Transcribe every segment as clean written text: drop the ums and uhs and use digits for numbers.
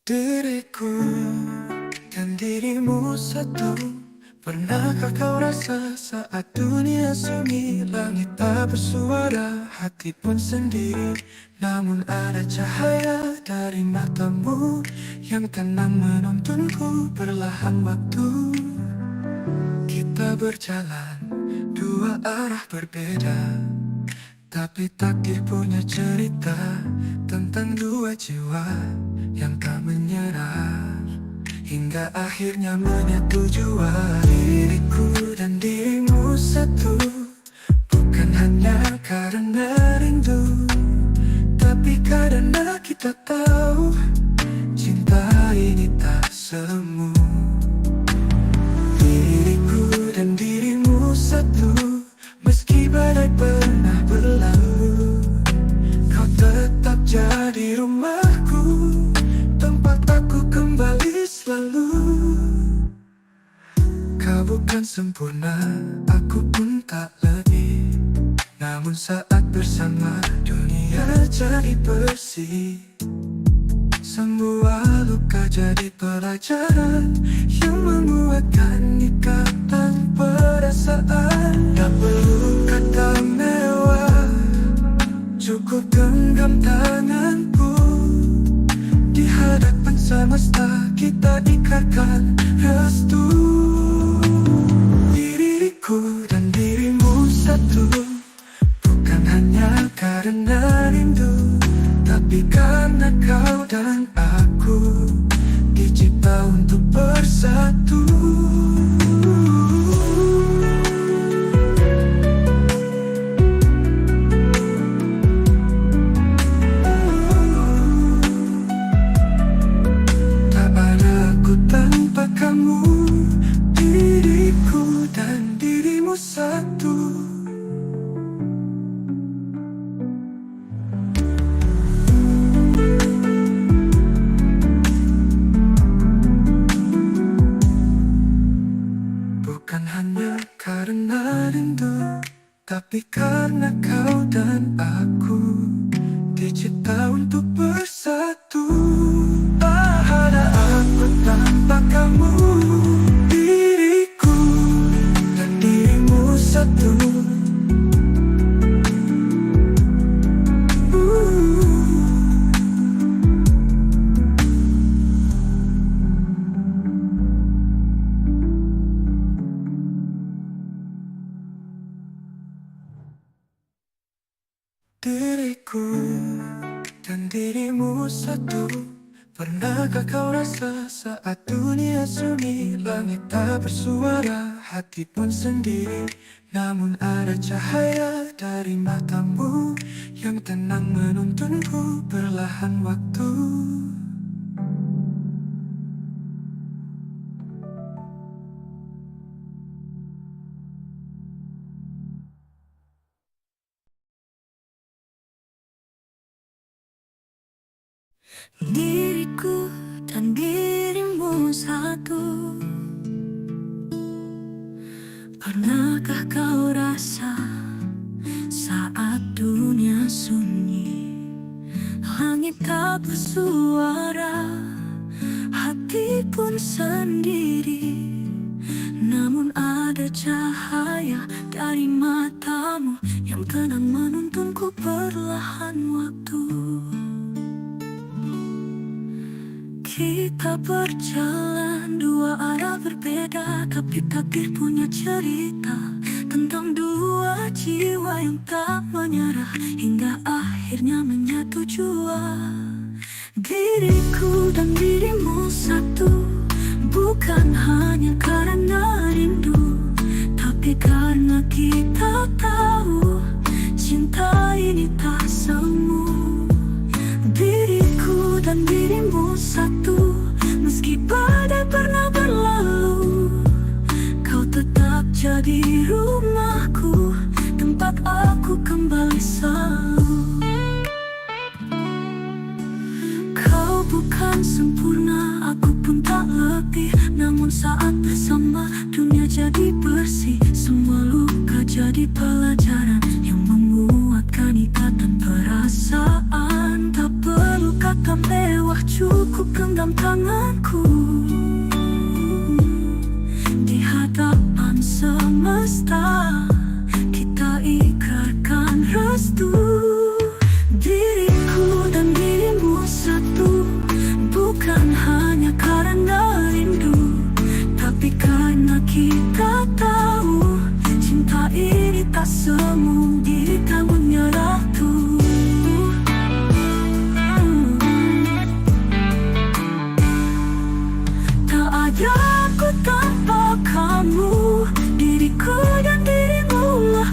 Diriku dan dirimu satu. Pernahkah kau rasa saat dunia sunyi, langit tak bersuara, hati pun sendiri, namun ada cahaya dari matamu yang tenang menuntunku. Perlahan waktu kita berjalan dua arah berbeda, tapi takdir punya cerita tentang dua jiwa yang tak menyerah, hingga akhirnya menyatu jua. Diriku dan dirimu satu, bukan hanya karena rindu, tapi karena kita tahu cinta ini tak semu. Diriku dan dirimu satu, meski badai pernah berlalu, kau tetap jadi rumahku, tempat aku kembali selalu. Kau bukan sempurna, aku pun tak lebih, namun saat bersama dunia jadi bersih. Semua luka jadi pelajaran yang menguatkan ikatan perasaan. Tak perlu kata mewah, cukup genggam tanganku. Di hadapan semesta kita ikatkan restu. Diriku dan dirimu satu, bukan hanya karena rindu, tapi karena kau dan aku dicipta untuk bersatu. Tak ada aku tanpa kamu, diriku dan dirimu satu. Bukan hanya karena rindu, tapi karena kau dan aku dicipta untuk bersatu. Tak ada aku tanpa kamu, diriku dan dirimu satu. Diriku dan dirimu satu. Pernahkah kau rasa saat dunia sunyi, langit tak bersuara, hati pun sendiri, namun ada cahaya dari matamu yang tenang menuntunku. Perlahan waktu Diriku dan dirimu satu. Pernahkah kau rasa saat dunia sunyi, langit tak bersuara, hati pun sendiri, namun ada cahaya dari matamu yang tenang menuntunku. Perlahan waktu kita berjalan dua arah berbeda, tapi takdir punya cerita tentang dua jiwa yang tak menyerah, hingga akhirnya menyatu jua. Diriku dan dirimu satu, bukan hanya karena rindu, tapi karena kita tahu cinta ini tak semu. Diriku dan dirimu satu, meski badai pernah berlalu, kau tetap jadi rumahku, tempat aku kembali selalu. Kau bukan sempurna, aku pun tak lebih, namun saat bersama dunia jadi bersih. Semua luka jadi pelajaran yang menguatkan ikatan perasaan. Tak perlu kata mewah, cukup genggam tanganku. Di hadapan semesta kita ikrarkan restu. Diriku dan dirimu satu, bukan hanya karena rindu, tapi karena kita tahu cinta ini tak semu, diri tak menyerah tuh. Tak ada aku tanpa kamu, diriku dan dirimu lah.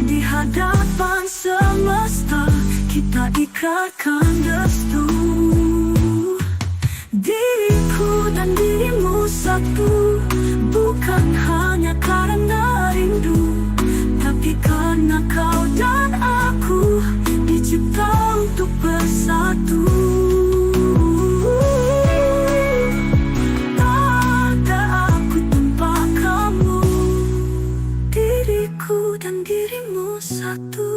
Di hadapan semesta kita ikrarkan restu. Diriku dan dirimu satu, bukan hanya karena rindu, tapi karena kau dan aku dicipta untuk bersatu. Tak ada aku tanpa kamu, diriku dan dirimu satu.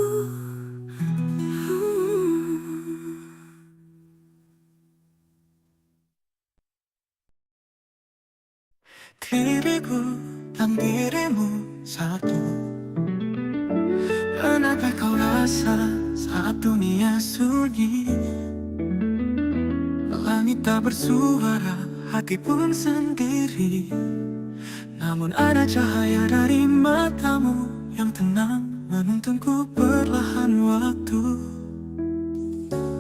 Diriku dan dirimu satu. Kenapa kau rasa saat dunia sunyi? Langit tak bersuara, hati pun sendiri. Namun ada cahaya dari matamu yang tenang menuntunku perlahan waktu.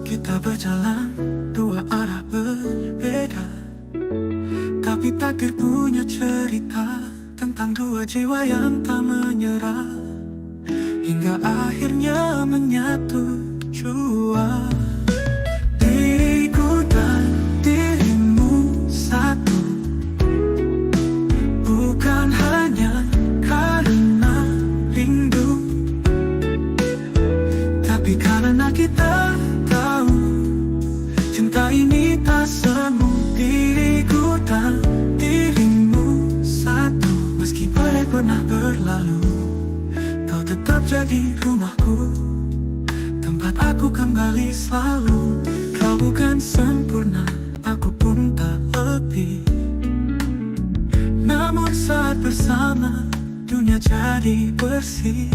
Kita berjalan dua arah berbeda, tapi takdir punya cerita tentang dua jiwa yang tak menyerah, hingga akhirnya menyatu jua. Diriku dan dirimu satu, bukan hanya karena rindu, tapi karena kita tahu cinta ini tak semu. Diriku dan dirimu satu, meski badai pernah berlalu, kau tetap jadi rumahku, tempat aku kembali selalu. Kau bukan sempurna, aku pun tak lebih, namun saat bersama dunia jadi bersih.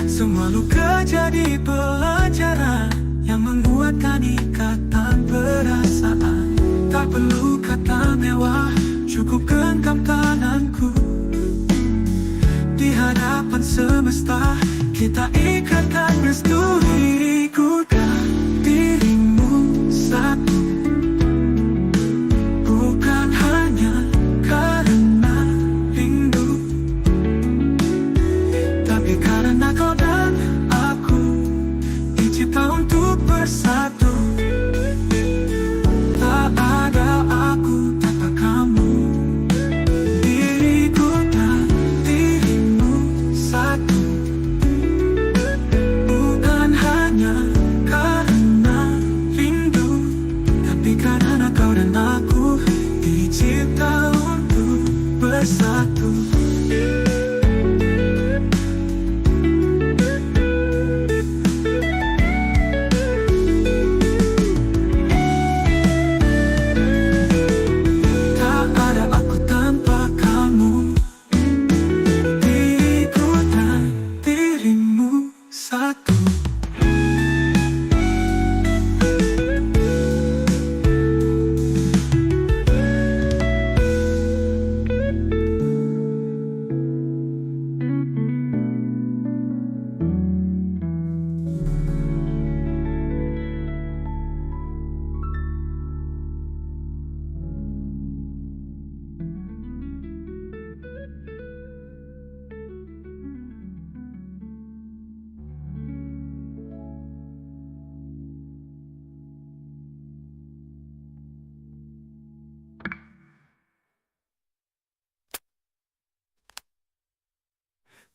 Semua luka jadi pelajaran yang menguatkan ikatan perasaan. Tak perlu kata mewah, cukup genggam tanganku. Di hadapan semesta kita ikatkan restu. Diriku dan dirimu satu, bukan hanya karena rindu, tapi karena kau dan aku dicipta untuk bersatu. Tak ada aku tanpa kamu, diriku dan dirimu satu, bukan hanya karena rindu, tapi karena kau dan aku dicipta untuk bersatu.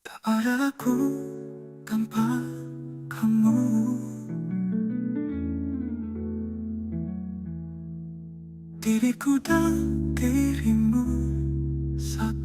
Tak ada aku tanpa kamu. Diriku dan dirimu satu.